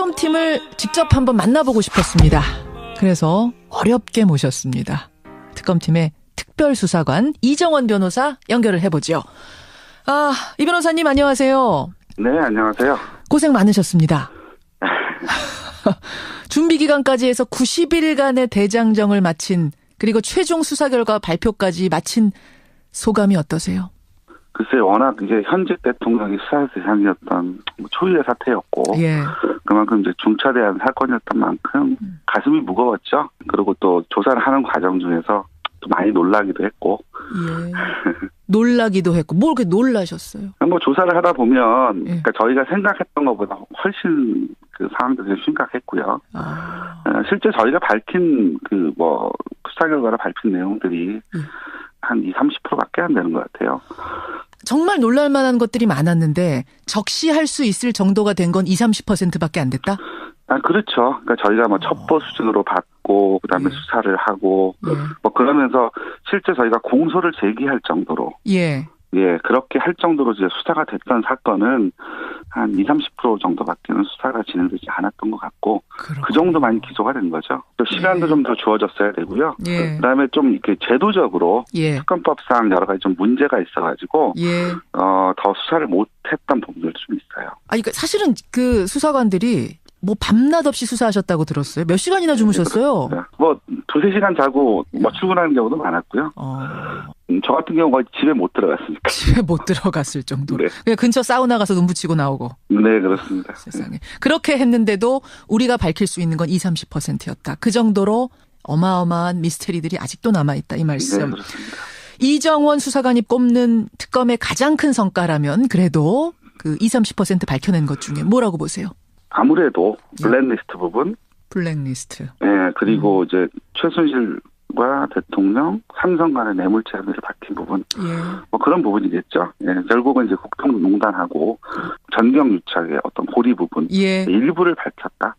특검팀을 직접 한번 만나보고 싶었습니다. 그래서 어렵게 모셨습니다. 특검팀의 특별수사관 이정원 변호사 연결을 해보죠. 이 변호사님 안녕하세요. 네, 안녕하세요. 고생 많으셨습니다. 준비 기간까지 해서 90일간의 대장정을 마친, 그리고 최종 수사 결과 발표까지 마친 소감이 어떠세요? 글쎄, 워낙 이제 현직 대통령이 수사 대상이었던 초유의 사태였고, 예. 그만큼 이제 중차대한 사건이었던 만큼 가슴이 무거웠죠. 그리고 또 조사를 하는 과정 중에서 또 많이 놀라기도 했고. 예. 놀라기도 했고, 뭘 그렇게 놀라셨어요? 뭐 조사를 하다 보면, 예. 그러니까 저희가 생각했던 것보다 훨씬 그 상황들이 심각했고요. 실제 저희가 밝힌 수사 결과를 밝힌 내용들이 한 20-30%밖에 안 되는 것 같아요. 정말 놀랄 만한 것들이 많았는데 적시할 수 있을 정도가 된 건 20-30%밖에 안 됐다? 그렇죠. 그러니까 저희가 뭐 첩보 수준으로 받고 그다음에 예. 수사를 하고 예. 뭐 그러면서 실제 저희가 공소를 제기할 정도로 그렇게 할 정도로 이제 수사가 됐던 사건은 한 20-30% 정도밖에는 수사가 진행되지 않았던 것 같고 그렇구나. 그 정도만 기소가 된 거죠. 또 시간도 좀 더 주어졌어야 되고요. 예. 그다음에 좀 이렇게 제도적으로 특검법상 여러 가지 좀 문제가 있어가지고 더 수사를 못했던 부분들도 좀 있어요. 그러니까 사실은 그 수사관들이 뭐 밤낮 없이 수사하셨다고 들었어요. 몇 시간이나 주무셨어요? 뭐 2-3시간 자고 뭐 출근하는 경우도 많았고요. 저 같은 경우 거의 집에 못 들어갔으니까. 집에 못 들어갔을 정도로. 네. 그냥 근처 사우나 가서 눈 붙이고 나오고. 네, 그렇습니다. 세상에. 그렇게 했는데도 우리가 밝힐 수 있는 건 20-30%였다. 그 정도로 어마어마한 미스테리들이 아직도 남아있다. 이 말씀. 네, 그렇습니다. 이정원 수사관이 꼽는 특검의 가장 큰 성과라면 그래도 그 20-30% 밝혀낸 것 중에 뭐라고 보세요? 아무래도 블랙리스트 부분. 블랙리스트. 네, 그리고 이제 최순실과 대통령, 삼성 간의 뇌물죄 혐의를 밝힌 부분. 뭐 그런 부분이겠죠. 결국은 이제 국정농단하고 전경유착의 어떤 고리 부분. 일부를 밝혔다.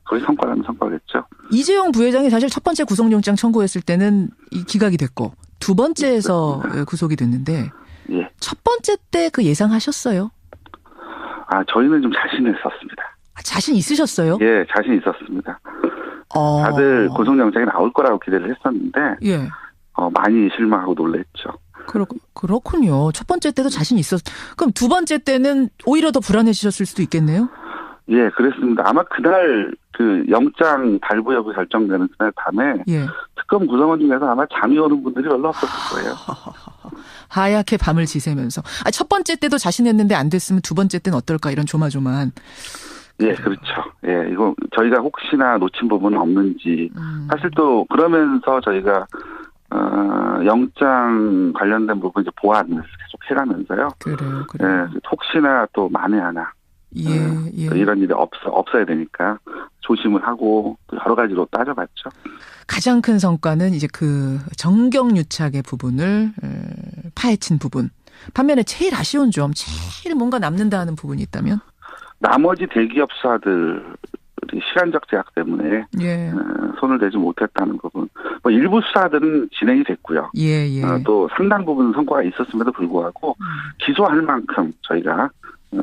거의 성과라면 성과겠죠. 이재용 부회장이 사실 첫 번째 구속영장 청구했을 때는 기각이 됐고 두 번째에서 구속이 됐는데 첫 번째 때 그 예상하셨어요? 저희는 좀 자신을 썼습니다. 자신 있으셨어요? 예, 자신 있었습니다. 다들 구속영장이 나올 거라고 기대를 했었는데 많이 실망하고 놀랬죠. 그렇군요. 첫 번째 때도 자신 그럼 두 번째 때는 오히려 더 불안해지셨을 수도 있겠네요? 예, 그랬습니다. 아마 그날 그 영장 발부 여부 결정되는 그날 밤에 특검 구성원 중에서 아마 잠이 오는 분들이 별로 없었을 거예요. 하얗게 밤을 지새면서. 첫 번째 때도 자신했는데 안 됐으면 두 번째 때는 어떨까 이런 조마조마한. 예, 그렇죠. 예, 이거 저희가 혹시나 놓친 부분은 없는지. 사실 또 그러면서 저희가 영장 관련된 부분 이제 보완을 계속 해가면서요. 그래요. 예, 혹시나 또 만에 하나. 이런 일이 없어야 되니까 조심을 하고 여러 가지로 따져봤죠. 가장 큰 성과는 이제 그 정경유착의 부분을 파헤친 부분. 반면에 제일 아쉬운 점, 제일 뭔가 남는다 하는 부분이 있다면? 나머지 대기업 수사들이 시간적 제약 때문에 손을 대지 못했다는 부분. 뭐 일부 수사들은 진행이 됐고요. 또 상당 부분 성과가 있었음에도 불구하고 기소할 만큼 저희가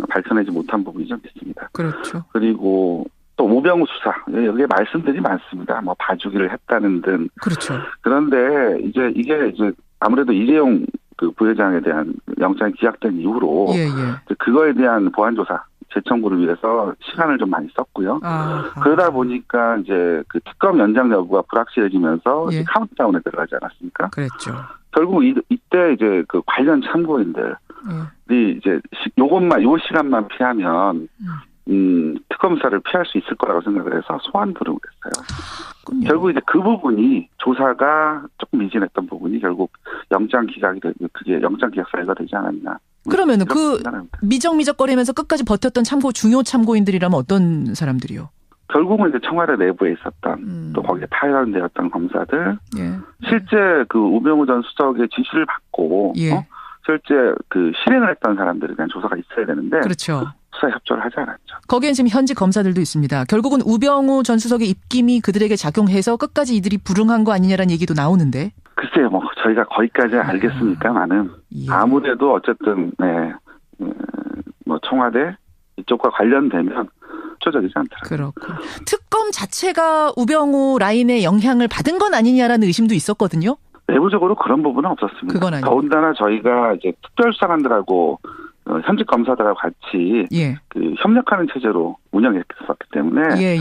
밝혀내지 못한 부분이 좀 있습니다. 그렇죠. 그리고 또 우병우 수사 여기에 말씀들이 많습니다. 뭐 봐주기를 했다는 등. 그렇죠. 그런데 이게 아무래도 이재용 그 부회장에 대한 영장이 기각된 이후로 그거에 대한 보완 조사 재청구를 위해서 시간을 좀 많이 썼고요. 그러다 보니까 이제 그 특검 연장 여부가 불확실해지면서 이제 카운트다운에 들어가지 않았습니까? 그랬죠. 결국 이때 이제 그 관련 참고인들이 이제 요 시간만 피하면 특검 수사를 피할 수 있을 거라고 생각을 해서 소환 들어오고 했어요. 결국 이제 그 부분이 조사가 조금 미진했던 부분이 결국 영장 기각이 그게 영장 기각 사유가 되지 않았나. 그러면은 그 미적미적거리면서 끝까지 버텼던 중요 참고인들이라면 어떤 사람들이요? 결국은 이제 청와대 내부에 있었던 또 거기에 파견되었던 검사들, 실제 그 우병우 전 수석의 지시를 받고 실제 그 실행을 했던 사람들에 대한 조사가 있어야 되는데 그렇죠. 수사에 협조를 하지 않았죠. 거기엔 지금 현직 검사들도 있습니다. 결국은 우병우 전 수석의 입김이 그들에게 작용해서 끝까지 이들이 불응한 거 아니냐라는 얘기도 나오는데. 글쎄요, 뭐 저희가 거기까지 알겠습니까만은 아무래도 어쨌든 뭐 청와대 이쪽과 관련되면 협조적이지 않더라고요. 그렇군. 특검 자체가 우병우 라인의 영향을 받은 건 아니냐라는 의심도 있었거든요. 내부적으로 그런 부분은 없었습니다. 그건 아니고. 더군다나 저희가 이제 특별수사관들하고 현직 검사들하고 같이 예. 그 협력하는 체제로 운영했었기 때문에 예.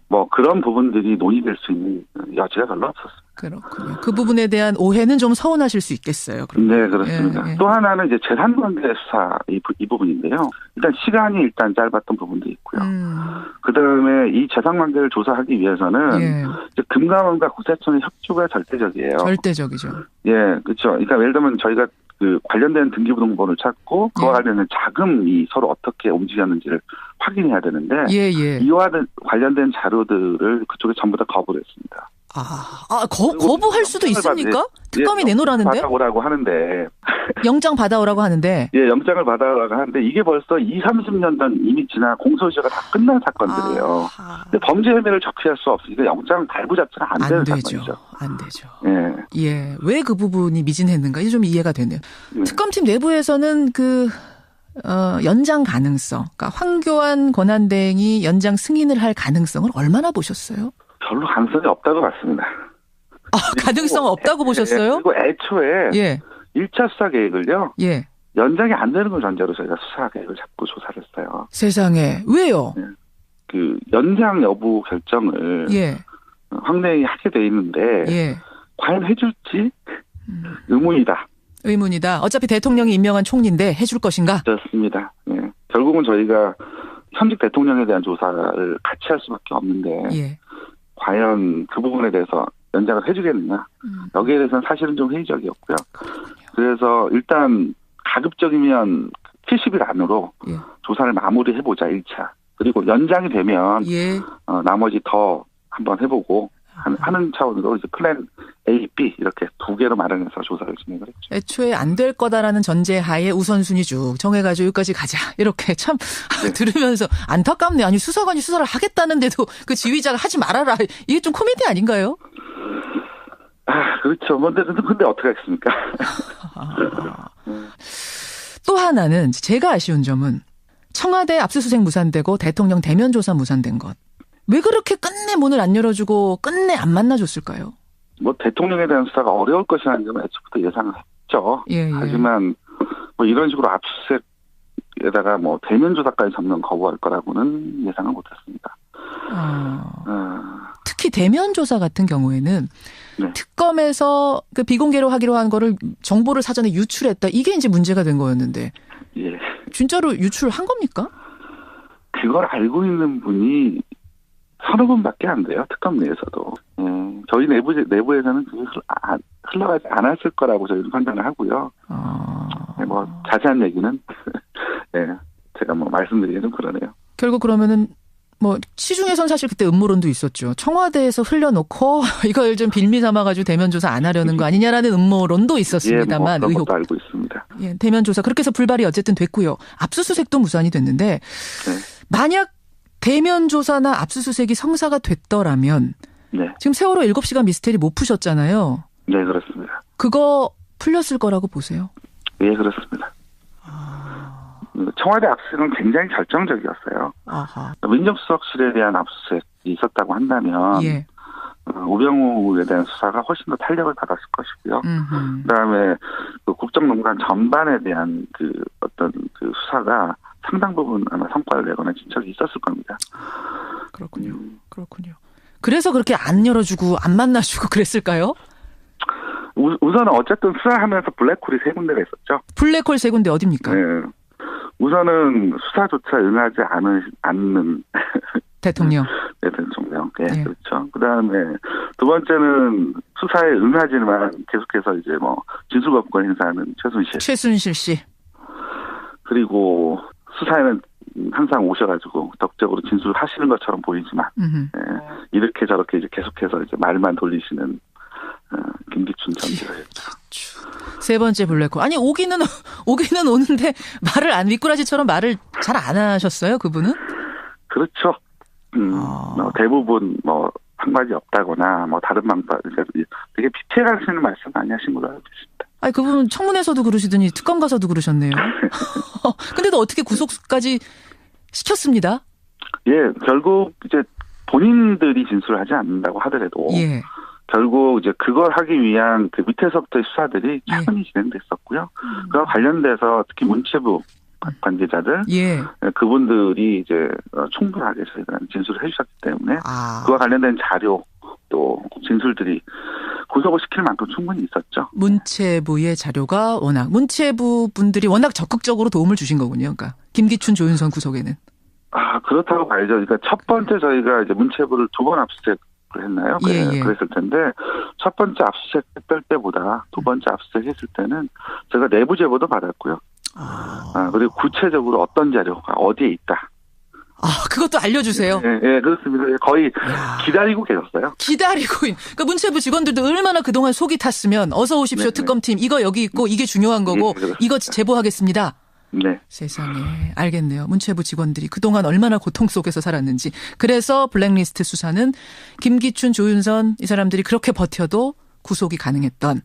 뭐 그런 부분들이 논의될 수 있는 여지가 별로 없었습니다. 그렇군요. 그 부분에 대한 오해는 좀 서운하실 수 있겠어요. 그러면. 네, 그렇습니다. 예. 또 하나는 이제 재산관계 수사 이 부분인데요. 일단 시간이 일단 짧았던 부분도 있고요. 그다음에 이 재산관계를 조사하기 위해서는 이제 금감원과 국세청의 협조가 절대적이에요. 절대적이죠. 예, 그렇죠. 그러니까 예를 들면 저희가 그 관련된 등기부등본을 찾고 그와 관련된 자금이 서로 어떻게 움직였는지를 확인해야 되는데 이와 관련된 자료들을 그쪽에 전부 다 거부를 했습니다. 거부할 수도 있습니까? 특검이 내놓으라는데? 받아오라고 하는데. 영장 받아오라고 하는데. 예, 영장을 받아오라고 하는데 이게 벌써 30년 전 이미 지나 공소시효가 다 끝난 사건들이에요. 근데 범죄 혐의를 적시할 수 없으니까 영장 발부 자체는 안 되는 사건이죠. 안 되죠. 예. 왜 그 부분이 미진했는가? 이게 좀 이해가 되네요. 특검팀 내부에서는 연장 가능성, 그러니까 황교안 권한대행이 연장 승인을 할 가능성을 얼마나 보셨어요? 별로 가능성이 없다고 봤습니다. 가능성 없다고 보셨어요? 그리고 애초에 1차 수사 계획을요. 연장이 안 되는 걸 전제로 저희가 수사 계획을 잡고 조사를 했어요. 세상에. 왜요? 그 연장 여부 결정을 황대행이 하게 돼 있는데 과연 해줄지 의문이다. 어차피 대통령이 임명한 총리인데 해줄 것인가? 그렇습니다. 결국은 저희가 현직 대통령에 대한 조사를 같이 할 수밖에 없는데 과연 그 부분에 대해서 연장을 해주겠느냐. 여기에 대해서는 사실은 좀 회의적이었고요. 그래서 일단 가급적이면 70일 안으로 조사를 마무리해보자 1차. 그리고 연장이 되면 나머지 더 한번 해보고 하는 차원으로 이제 플랜 A, B 이렇게 두 개로 마련해서 조사를 진행을 했죠. 애초에 안 될 거다라는 전제하에 우선순위 쭉 정해가지고 여기까지 가자. 이렇게 참 들으면서 안타깝네. 아니 수사관이 수사를 하겠다는데도 그 지휘자가 하지 말아라. 이게 좀 코미디 아닌가요? 그렇죠. 근데 어떻게 하겠습니까? 또 하나는 제가 아쉬운 점은 청와대 압수수색 무산되고 대통령 대면 조사 무산된 것. 왜 그렇게 끝내 문을 안 열어주고 끝내 안 만나줬을까요? 대통령에 대한 수사가 어려울 것이라는 점은 애초부터 예상을 했죠. 하지만 이런 식으로 압수수색에다가 대면 조사까지 잡는 거부할 거라고는 예상을 못했습니다. 특히 대면 조사 같은 경우에는 특검에서 그 비공개로 하기로 한 거를 정보를 사전에 유출했다. 이게 이제 문제가 된 거였는데. 진짜로 유출한 겁니까? 그걸 알고 있는 분이 서너 분밖에 안 돼요. 특검 내에서도. 저희 내부에서는 그게 흘러가지 않았을 거라고 저희는 판단을 하고요. 자세한 얘기는 제가 말씀드리기는 그러네요. 결국 그러면은 시중에선 사실 그때 음모론도 있었죠. 청와대에서 흘려놓고 이걸 좀 빌미 삼아가지고 대면 조사 안 하려는 거 아니냐라는 음모론도 있었습니다만 그런 것도 알고 있습니다. 대면 조사 그렇게 해서 불발이 어쨌든 됐고요. 압수수색도 무산이 됐는데 만약 대면 조사나 압수수색이 성사가 됐더라면 지금 세월호 7시간 미스테리 못 푸셨잖아요. 네, 그렇습니다. 그거 풀렸을 거라고 보세요? 네, 그렇습니다. 청와대 압수수색은 굉장히 결정적이었어요. 민정수석실에 대한 압수수색이 있었다고 한다면 우병우에 대한 수사가 훨씬 더 탄력을 받았을 것이고요. 그다음에 국정농단 전반에 대한 어떤 수사가 상당 부분 아마 성과를 내거나 진척이 있었을 겁니다. 그렇군요. 그래서 그렇게 안 열어주고 안 만나주고 그랬을까요? 우선은 어쨌든 수사하면서 블랙홀이 3군데가 있었죠. 블랙홀 3군데 어디입니까? 우선은 수사조차 응하지 않는 대통령. 대통령. 그렇죠. 그다음에 두 번째는 수사에 응하지만 계속해서 이제 진술거부권 행사하는 최순실 씨. 그리고 수사에는 항상 오셔가지고 적극적으로 진술하시는 것처럼 보이지만 이렇게 저렇게 이제 계속해서 이제 말만 돌리시는 김기춘 전 비서였죠. 세 번째 블랙홀. 아니 오기는 오는데 미꾸라지처럼 말을 잘 안 하셨어요, 그분은? 그렇죠. 대부분 상관이 없다거나 다른 방법 되게 디테일하시는 말씀 많이 하신 걸로 알고 있습니다. 아니 그분은 청문회에서도 그러시더니 특검 가서도 그러셨네요. 근데도 어떻게 구속까지 시켰습니다. 예, 결국 이제 본인들이 진술을 하지 않는다고 하더라도 예. 결국 이제 그걸 하기 위한 그 밑에서부터의 수사들이 차분히 진행됐었고요. 그와 관련돼서 특히 문체부 관계자들, 예. 그분들이 이제 충분하게 저희가 진술을 해주셨기 때문에 그와 관련된 자료 또 진술들이 구속을 시킬 만큼 충분히 있었죠. 문체부의 자료가 워낙 문체부 분들이 워낙 적극적으로 도움을 주신 거군요. 그러니까 김기춘, 조윤선 구속에는. 그렇다고 봐야죠. 그러니까 첫 번째 저희가 이제 문체부를 2번 압수수색을 했나요? 예, 예. 그랬을 텐데 첫 번째 압수수색 했을 때보다 두 번째 압수수색 했을 때는 제가 내부 제보도 받았고요. 그리고 구체적으로 어떤 자료가 어디에 있다. 그것도 알려주세요. 네, 그렇습니다. 거의 기다리고 계셨어요. 그러니까 문체부 직원들도 얼마나 그동안 속이 탔으면 어서 오십시오. 특검팀 이거 여기 있고 이게 중요한 거고 이거 제보하겠습니다. 네. 세상에 알겠네요. 문체부 직원들이 그동안 얼마나 고통 속에서 살았는지. 그래서 블랙리스트 수사는 김기춘, 조윤선 이 사람들이 그렇게 버텨도 구속이 가능했던.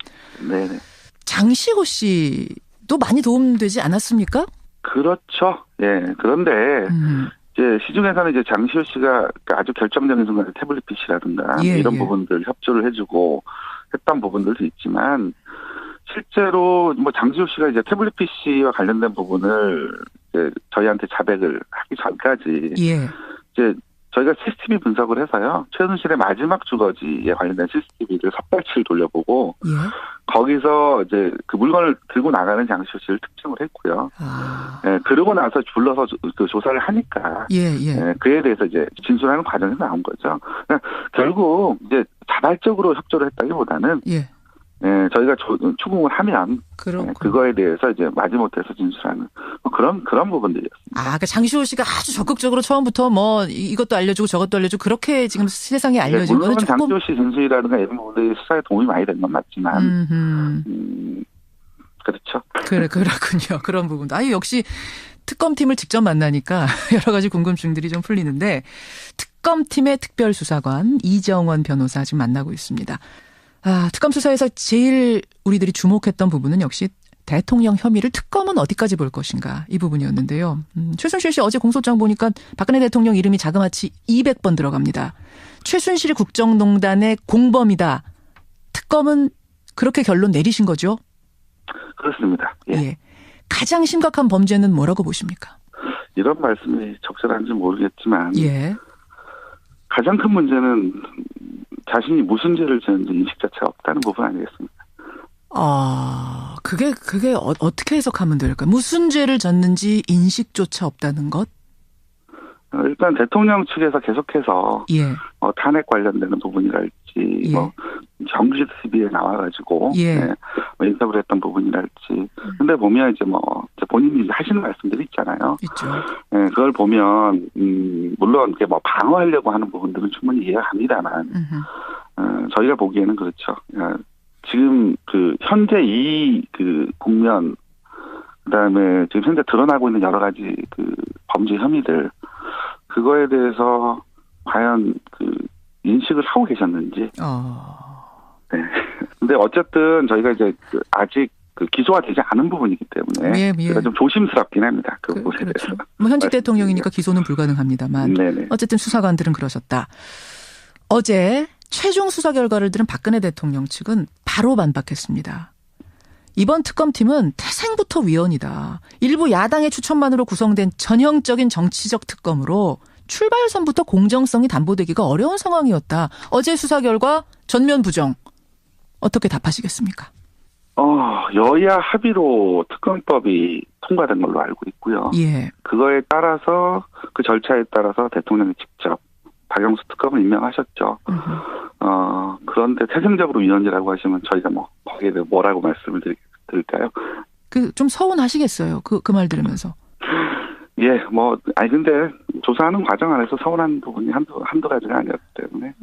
네네. 장시호 씨도 많이 도움되지 않았습니까? 그렇죠. 예. 그런데 이제 시중에서는 이제 장시호 씨가 아주 결정적인 순간에 태블릿 PC라든가 이런 부분들 협조를 해주고 했던 부분들도 있지만 실제로 뭐 장시호 씨가 이제 태블릿 PC와 관련된 부분을 이제 저희한테 자백을 하기 전까지 이제 저희가 CCTV 분석을 해서요. 최순실의 마지막 주거지에 관련된 CCTV를 섭발치를 돌려보고 거기서 이제 그 물건을 들고 나가는 장시호 씨를 특정을 했고요. 예, 그러고 나서 불러서 그 조사를 하니까 그에 대해서 이제 진술하는 과정에서 나온 거죠. 그러니까 결국 이제 자발적으로 협조를 했다기보다는 저희가 추궁을 하면 그거에 대해서 이제 마지못해서 진술하는 그런 부분들이었습니다. 그러니까 장시호 씨가 아주 적극적으로 처음부터 뭐 이것도 알려주고 저것도 알려주고 그렇게 지금 세상에 알려진 거는 조금. 장시호 씨 진술이라든가 이런 부분들이 수사에 도움이 많이 된 건 맞지만 그렇죠. 그렇군요. 그런 부분도. 역시 특검팀을 직접 만나니까 여러 가지 궁금증들이 좀 풀리는데 특검팀의 특별수사관 이정원 변호사 지금 만나고 있습니다. 특검 수사에서 제일 우리들이 주목했던 부분은 역시 대통령 혐의를 특검은 어디까지 볼 것인가 이 부분이었는데요. 최순실 씨 어제 공소장 보니까 박근혜 대통령 이름이 자그마치 200번 들어갑니다. 최순실이 국정농단의 공범이다. 특검은 그렇게 결론 내리신 거죠? 그렇습니다. 예. 가장 심각한 범죄는 뭐라고 보십니까? 이런 말씀이 적절한지 모르겠지만 가장 큰 문제는 자신이 무슨 죄를 지었는지 인식 자체가 없다는 부분 아니겠습니까? 그게 어떻게 해석하면 될까요? 무슨 죄를 졌는지 인식조차 없다는 것? 일단 대통령 측에서 계속해서 탄핵 관련되는 부분이랄지 정규 TV에 나와가지고 인터뷰를 했던 부분이랄지 근데 보면 이제 본인이 하시는 말씀들이 있잖아요. 있죠. 그걸 보면 물론 이렇게 방어하려고 하는 부분들은 충분히 이해가 갑니다만 저희가 보기에는 그렇죠. 지금 그 현재 이 국면 그다음에 지금 현재 드러나고 있는 여러 가지 그 범죄 혐의들 그거에 대해서 과연 인식을 하고 계셨는지. 네. 근데 어쨌든 저희가 이제 아직 기소가 되지 않은 부분이기 때문에 제가 좀 조심스럽긴 합니다. 그 부분에 대해서. 현직 대통령이니까 기소는 불가능합니다만 어쨌든 수사관들은 그러셨다. 어제 최종 수사 결과를 들은 박근혜 대통령 측은 바로 반박했습니다. 이번 특검팀은 태생부터 위헌이다. 일부 야당의 추천만으로 구성된 전형적인 정치적 특검으로 출발선부터 공정성이 담보되기가 어려운 상황이었다. 어제 수사 결과 전면 부정. 어떻게 답하시겠습니까? 여야 합의로 특검법이 통과된 걸로 알고 있고요. 그거에 따라서 그 절차에 따라서 대통령이 직접 박영수 특검을 임명하셨죠. 그런데 태생적으로 위헌이라고 하시면 저희가 거기에 대해 뭐라고 말씀을 드릴까요? 좀 서운하시겠어요. 그 말 들으면서. 근데 조사하는 과정 안에서 서운한 부분이 한두 가지가 아니었기 때문에.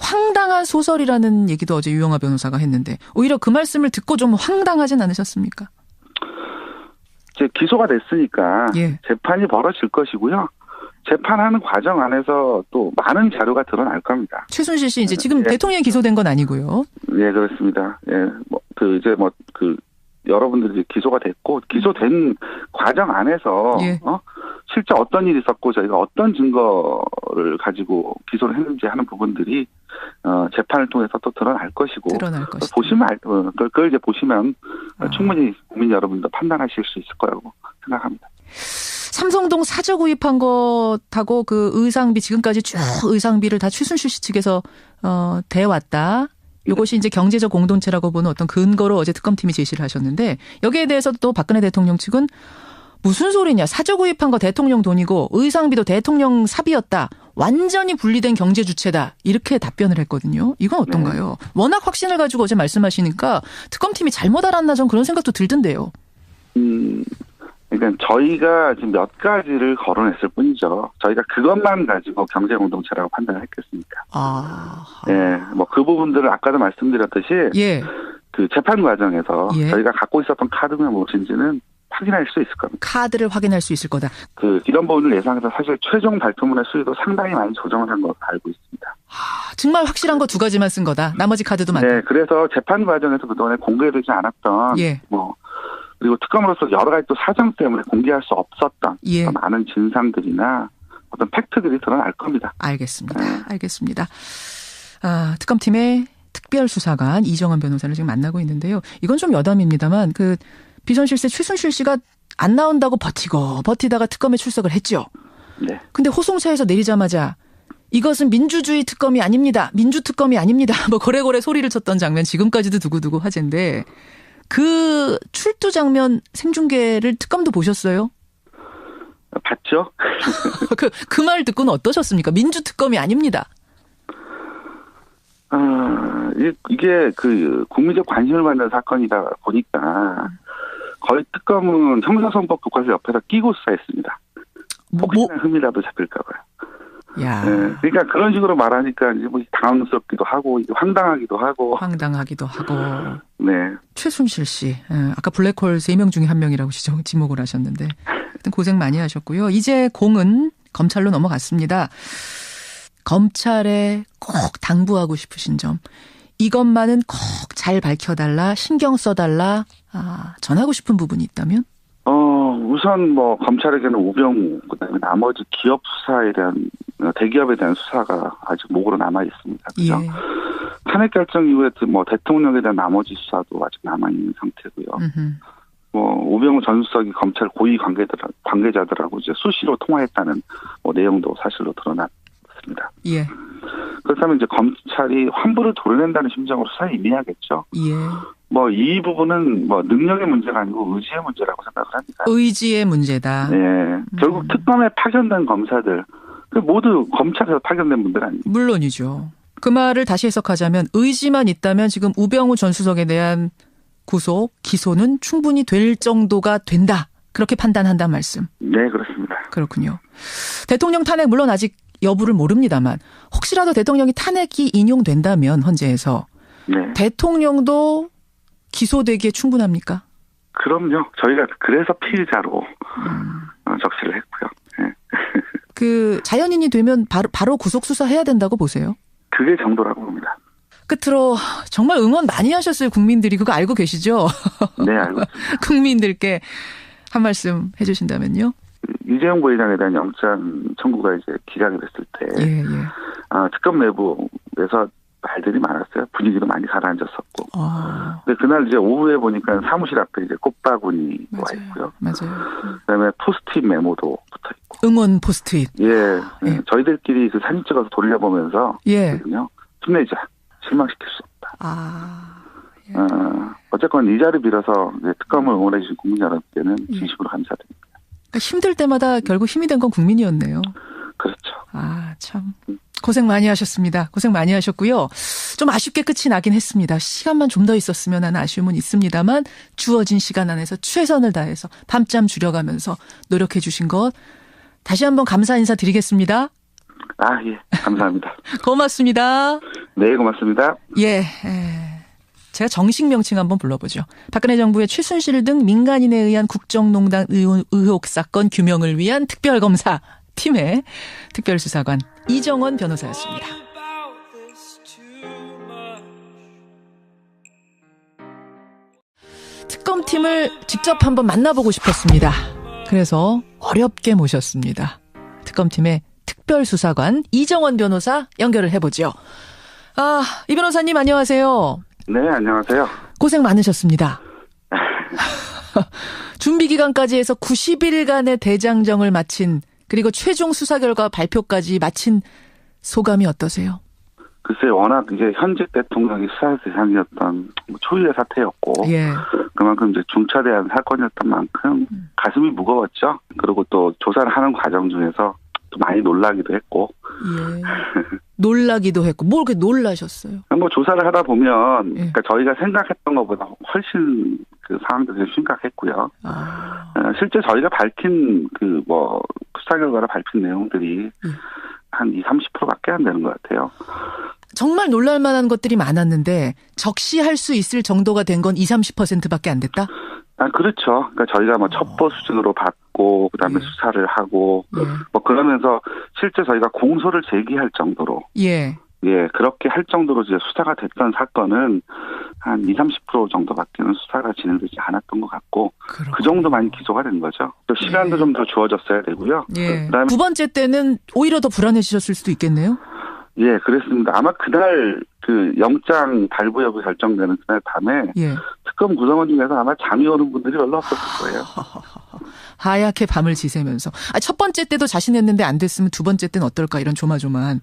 황당한 소설이라는 얘기도 어제 유영하 변호사가 했는데 오히려 그 말씀을 듣고 좀 황당하진 않으셨습니까? 이제 기소가 됐으니까 재판이 벌어질 것이고요. 재판하는 과정 안에서 또 많은 자료가 드러날 겁니다. 최순실 씨 이제 지금 대통령이 기소된 건 아니고요. 그렇습니다. 여러분들이 기소가 됐고 기소된 과정 안에서 예. 실제 어떤 일이 있었고 저희가 어떤 증거를 가지고 기소를 했는지 하는 부분들이 재판을 통해서 또 드러날 것이고 보시면 그걸 이제 보시면 충분히 국민 여러분도 판단하실 수 있을 거라고 생각합니다. 삼성동 사저 구입한 것하고 그 의상비 지금까지 쭉 의상비를 다 최순실 씨 측에서 대왔다. 이것이 이제 경제적 공동체라고 보는 어떤 근거로 어제 특검팀이 제시를 하셨는데 여기에 대해서 또 박근혜 대통령 측은 무슨 소리냐. 사저 구입한 거 대통령 돈이고 의상비도 대통령 사비였다. 완전히 분리된 경제 주체다. 이렇게 답변을 했거든요. 이건 어떤가요? 네. 워낙 확신을 가지고 어제 말씀하시니까 특검팀이 잘못 알았나 전 그런 생각도 들던데요. 그러니까 저희가 지금 몇 가지를 거론했을 뿐이죠. 저희가 그것만 가지고 경제 공동체라고 판단을 했겠습니까? 예, 뭐 그 부분들을 아까도 말씀드렸듯이 예. 그 재판 과정에서 예. 저희가 갖고 있었던 카드가 무엇인지는 확인할 수 있을 겁니다. 카드를 확인할 수 있을 거다. 이런 부분을 예상해서 사실 최종 발표문의 수위도 상당히 많이 조정을 한 것으로 알고 있습니다. 정말 확실한 거 두 가지만 쓴 거다. 나머지 카드도 많다. 네, 그래서 재판 과정에서 그동안에 공개되지 않았던 예. 그리고 특검으로서 여러 가지 또 사정 때문에 공개할 수 없었던 예. 많은 진상들이나 어떤 팩트들이 드러날 겁니다. 알겠습니다. 네. 알겠습니다. 특검팀의 특별수사관 이정원 변호사를 지금 만나고 있는데요. 이건 좀 여담입니다만 그 비선실세 최순실 씨가 안 나온다고 버티다가 특검에 출석을 했죠. 네. 근데 호송차에서 내리자마자 이것은 민주주의 특검이 아닙니다. 민주특검이 아닙니다. 뭐 고래고래 소리를 쳤던 장면 지금까지도 두고두고 화제인데 그 출두 장면 생중계를 특검도 보셨어요? 봤죠. 그 말 듣고는 어떠셨습니까? 민주특검이 아닙니다. 이게 그 국민적 관심을 받는 사건이다 보니까 거의 특검은 형사소송법 교과서 옆에다 끼고 수사했습니다. 혹시나 흠이라도 잡힐까 봐요. 야. 네, 그러니까 그런 식으로 말하니까 이제 뭐 당황스럽기도 하고 황당하기도 하고. 네. 최순실 씨, 아까 블랙홀 3명 중에 1명이라고 지목을 하셨는데 하여튼 고생 많이 하셨고요. 이제 공은 검찰로 넘어갔습니다. 검찰에 꼭 당부하고 싶으신 점. 이것만은 꼭 잘 밝혀달라, 신경 써달라, 전하고 싶은 부분이 있다면? 우선 검찰에게는 우병우, 그다음에 나머지 기업 수사에 대한, 대기업에 대한 수사가 아직 목으로 남아있습니다. 그죠? 예. 탄핵 결정 이후에 대통령에 대한 나머지 수사도 아직 남아있는 상태고요. 우병우 전 수석이 검찰 고위 관계자들하고 이제 수시로 통화했다는 내용도 사실로 드러났습니다. 예. 그렇다면 이제 검찰이 환부를 도려낸다는 심정으로 수사에 임해야겠죠. 예. 이 부분은 능력의 문제가 아니고 의지의 문제라고 생각을 합니다. 의지의 문제다. 네. 결국 특검에 파견된 검사들, 모두 검찰에서 파견된 분들 아닙니까? 물론이죠. 그 말을 다시 해석하자면 의지만 있다면 지금 우병우 전 수석에 대한 구속, 기소는 충분히 될 정도가 된다. 그렇게 판단한다는 말씀. 네, 그렇습니다. 그렇군요. 대통령 탄핵 물론 아직 여부를 모릅니다만 혹시라도 대통령이 탄핵이 인용된다면 헌재에서 네. 대통령도 기소되기에 충분합니까? 그럼요. 저희가 그래서 피의자로 적시를 했고요. 네. 그 자연인이 되면 바로 구속 수사해야 된다고 보세요? 그게 정도라고 봅니다. 끝으로 정말 응원 많이 하셨어요. 국민들이. 그거 알고 계시죠? 네, 알고 있습니다. 국민들께 한 말씀 해 주신다면요. 이재용 부회장에 대한 영장 청구가 이제 기각이 됐을 때 특검 내부에서 말들이 많았어요. 분위기도 많이 가라앉았었고. 근데 그날 이제 오후에 보니까 사무실 앞에 이제 꽃바구니 와 있고요. 맞아요. 그다음에 포스트잇 메모도 붙어 있고. 응원 포스트잇. 예. 저희들끼리 그 사진 찍어서 돌려보면서 힘내자. 실망시킬 수 없다. 어쨌건 이 자리 빌어서 특검을 응원해 주신 국민 여러분께는 진심으로 감사드립니다. 그러니까 힘들 때마다 결국 힘이 된 건 국민이었네요. 그렇죠. 참. 고생 많이 하셨습니다. 고생 많이 하셨고요. 좀 아쉽게 끝이 나긴 했습니다. 시간만 좀 더 있었으면 하는 아쉬움은 있습니다만 주어진 시간 안에서 최선을 다해서 밤잠 줄여가면서 노력해 주신 것 다시 한번 감사 인사 드리겠습니다. 예. 감사합니다. 고맙습니다. 네, 고맙습니다. 예. 제가 정식 명칭 한번 불러보죠. 박근혜 정부의 최순실 등 민간인에 의한 국정농단 의혹 사건 규명을 위한 특별검사 팀의 특별수사관 이정원 변호사였습니다. 특검팀 특검팀을 직접 한번 만나보고 싶었습니다. 그래서 어렵게 모셨습니다. 특검팀의 특별수사관 이정원 변호사 연결을 해보죠. 이 변호사님 안녕하세요. 네, 안녕하세요. 고생 많으셨습니다. 준비 기간까지 해서 90일간의 대장정을 마친, 그리고 최종 수사 결과 발표까지 마친 소감이 어떠세요? 글쎄, 워낙 이제 현직 대통령이 수사 대상이었던 초유의 사태였고, 예. 그만큼 이제 중차대한 사건이었던 만큼 가슴이 무거웠죠. 그리고 또 조사를 하는 과정 중에서 또 많이 놀라기도 했고. 예. 놀라기도 했고, 뭘 그렇게 놀라셨어요? 뭐 조사를 하다 보면, 예. 그러니까 저희가 생각했던 것보다 훨씬 그 상황들이 심각했고요. 실제 저희가 밝힌 수사 결과를 밝힌 내용들이 한 20-30%밖에 안 되는 것 같아요. 정말 놀랄만한 것들이 많았는데 적시할 수 있을 정도가 된 건 20-30%밖에 안 됐다? 그렇죠. 그러니까 저희가 첩보 수준으로 받고 그다음에 예. 수사를 하고 그러면서 실제 저희가 공소를 제기할 정도로 그렇게 할 정도로 이제 수사가 됐던 사건은 한 20-30% 정도밖에는 수사가 진행되지 않았던 것 같고 그렇구나. 그 정도만 기소가 된 거죠. 또 시간도 좀 더 주어졌어야 되고요. 그다음에 두 번째 때는 오히려 더 불안해지셨을 수도 있겠네요. 예, 그랬습니다. 아마 그날 영장 발부 여부 결정되는 그날 밤에 특검 구성원 중에서 아마 잠이 오는 분들이 별로 없었을 거예요. 하얗게 밤을 지새면서. 첫 번째 때도 자신했는데 안 됐으면 두 번째 때는 어떨까 이런 조마조마한.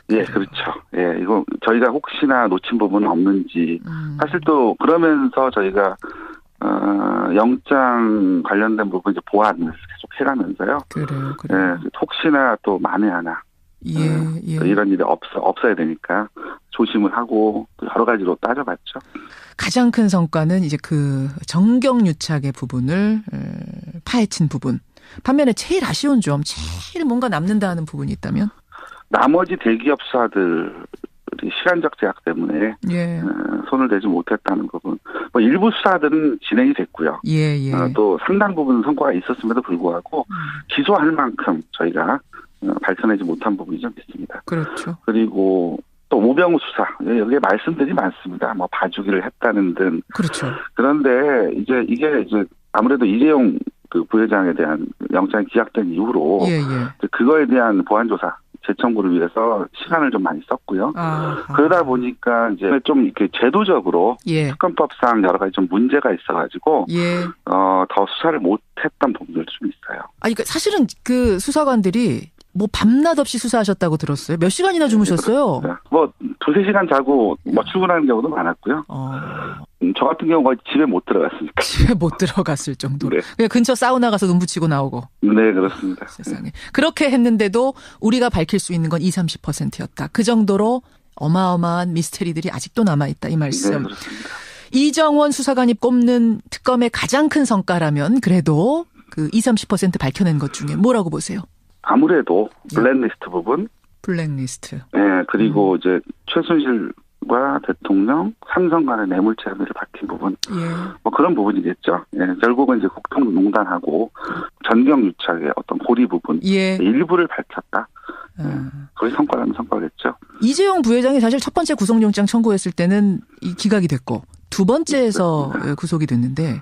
예, 그렇죠. 예, 이거 저희가 혹시나 놓친 부분은 없는지. 사실 또 그러면서 저희가 영장 관련된 부분 이제 보완을 계속 해가면서요. 그래요. 예, 혹시나 또 만에 하나. 이런 일이 없어야 되니까 조심을 하고 여러 가지로 따져봤죠. 가장 큰 성과는 이제 그 정경유착의 부분을 파헤친 부분. 반면에 제일 아쉬운 점, 제일 뭔가 남는다 하는 부분이 있다면? 나머지 대기업 수사들이 시간적 제약 때문에 손을 대지 못했다는 부분. 일부 수사들은 진행이 됐고요. 또 상당 부분 성과가 있었음에도 불구하고 기소할 만큼 저희가 밝혀내지 못한 부분이 좀 있습니다. 그렇죠. 그리고 또 오병우 수사 여기에 말씀들이 많습니다. 봐주기를 했다는 등. 그렇죠. 그런데 이게 아무래도 이재용 그 부회장에 대한 영장이 기각된 이후로 그거에 대한 보완 조사 재청구를 위해서 시간을 좀 많이 썼고요. 그러다 보니까 이제 좀 이렇게 제도적으로 특검법상 여러 가지 좀 문제가 있어가지고 더 수사를 못했던 부분들도 좀 있어요. 그러니까 사실은 그 수사관들이 밤낮 없이 수사하셨다고 들었어요. 몇 시간이나 주무셨어요? 두세 시간 자고 출근하는 경우도 많았고요. 저 같은 경우 거의 집에 못 들어갔으니까. 집에 못 들어갔을 정도로. 그냥 근처 사우나 가서 눈 붙이고 나오고. 네, 그렇습니다. 세상에. 그렇게 했는데도 우리가 밝힐 수 있는 건 20-30%였다. 그 정도로 어마어마한 미스테리들이 아직도 남아있다. 이 말씀. 네, 그렇습니다. 이정원 수사관이 꼽는 특검의 가장 큰 성과라면 그래도 그 20-30% 밝혀낸 것 중에 뭐라고 보세요? 아무래도 블랙리스트 부분. 블랙리스트. 네, 그리고 이제 최순실과 대통령, 삼성 간의 뇌물죄 혐의를 밝힌 부분. 그런 부분이겠죠. 결국은 이제 국정농단하고 전경유착의 어떤 고리 부분. 일부를 밝혔다. 거의 성과라는 성과겠죠. 이재용 부회장이 사실 첫 번째 구속영장 청구했을 때는 기각이 됐고 두 번째에서 구속이 됐는데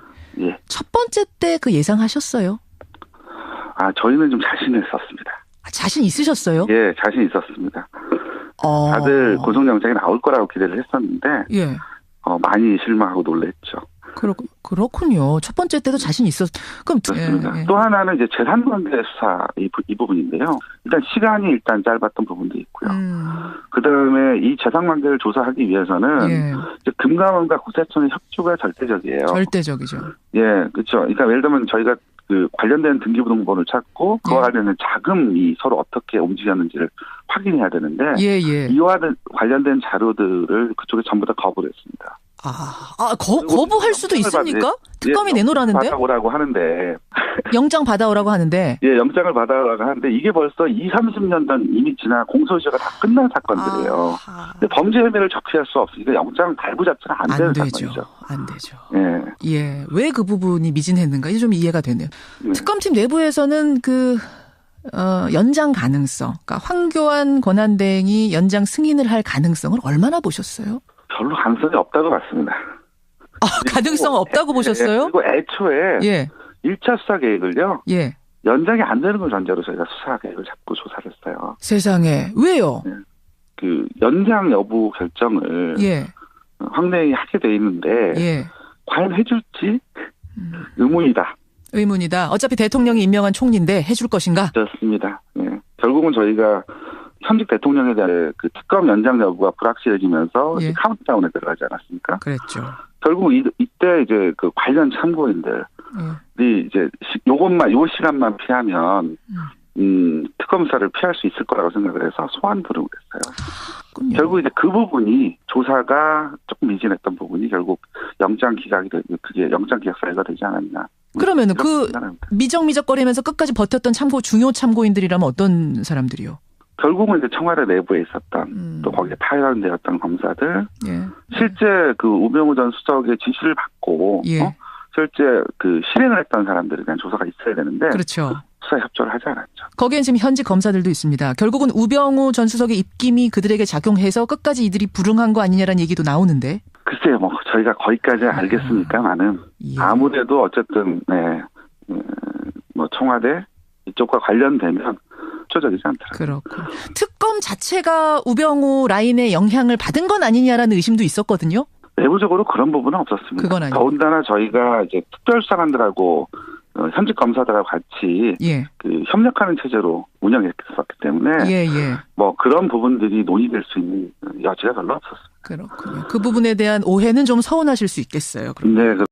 첫 번째 때 그 예상하셨어요? 저희는 좀 자신을 썼습니다. 자신 있으셨어요? 예, 자신 있었습니다. 다들 구속영장이 나올 거라고 기대를 했었는데 많이 실망하고 놀랬죠. 그렇군요. 첫 번째 때도 자신 그럼 그렇습니다. 또 하나는 이제 재산관계 수사 이 부분인데요. 일단 시간이 짧았던 부분도 있고요. 그다음에 이 재산관계를 조사하기 위해서는 이제 금감원과 국세청의 협조가 절대적이에요. 절대적이죠. 예, 그렇죠. 그러니까 예를 들면 저희가 그 관련된 등기부등본을 찾고 그와 관련된 자금이 서로 어떻게 움직였는지를 확인해야 되는데 이와 관련된 자료들을 그쪽에 전부 다 거부를 했습니다. 거부할 수도 있습니까? 특검이 내놓으라는데? 받아오라고 하는데. 영장 받아오라고 하는데. 영장을 받아오라고 하는데 이게 벌써 20-30년 전 이미 지나 공소시효가 다 끝난 사건들이에요. 근데 범죄 혐의를 적시할 수 없으니까 영장 발부 자체가 안 되는 사건이죠. 안 되죠. 왜 그 부분이 미진했는가? 이게 좀 이해가 되네요. 특검팀 내부에서는 연장 가능성, 그러니까 황교안 권한대행이 연장 승인을 할 가능성을 얼마나 보셨어요? 별로 가능성이 없다고 봤습니다. 가능성 없다고 보셨어요? 그리고 애초에 예. 1차 수사 계획을요. 예. 연장이 안 되는 걸 전제로 저희가 수사 계획을 잡고 조사를 했어요. 세상에. 왜요? 네. 그 연장 여부 결정을 예. 황내에 하게 돼 있는데 예. 과연 해줄지 의문이다. 의문이다. 어차피 대통령이 임명한 총리인데 해줄 것인가? 그렇습니다. 예. 결국은 저희가 현직 대통령에 대한 그 특검 연장 여부가 불확실해지면서 예. 카운트다운에 들어가지 않았습니까? 그랬죠. 결국 이때 이제 그 관련 참고인들이 이제 요것만 요 시간만 피하면 특검사를 피할 수 있을 거라고 생각을 해서 소환 부르고 그랬어요. 결국 이제 그 부분이 조사가 조금 미진했던 부분이 결국 영장 기각이 그게 영장 기각 사유가 되지 않았나. 그러면은 그 미적미적거리면서 끝까지 버텼던 중요 참고인들이라면 어떤 사람들이요? 결국은 이제 청와대 내부에 있었던 또 거기에 파견되었던 검사들, 예. 실제 그 우병우 전 수석의 지시를 받고 예. 실제 그 실행을 했던 사람들에 대한 조사가 있어야 되는데 그렇죠. 수사에 협조를 하지 않았죠. 거기엔 지금 현직 검사들도 있습니다. 결국은 우병우 전 수석의 입김이 그들에게 작용해서 끝까지 이들이 불응한 거 아니냐라는 얘기도 나오는데. 글쎄요, 뭐 저희가 거기까지 알겠습니까만은 예. 아무래도 어쨌든 뭐 청와대 이쪽과 관련되면 협조적이지 않더라고요. 그렇고 특검 자체가 우병우 라인의 영향을 받은 건 아니냐라는 의심도 있었거든요. 내부적으로 그런 부분은 없었습니다. 그건 아니고. 더군다나 저희가 이제 특별수사관들하고 현직 검사들하고 같이 예. 그 협력하는 체제로 운영했었기 때문에 예. 뭐 그런 부분들이 논의될 수 있는 여지가 별로 없었습니다. 그렇군요. 그 부분에 대한 오해는 좀 서운하실 수 있겠어요. 그러면. 네.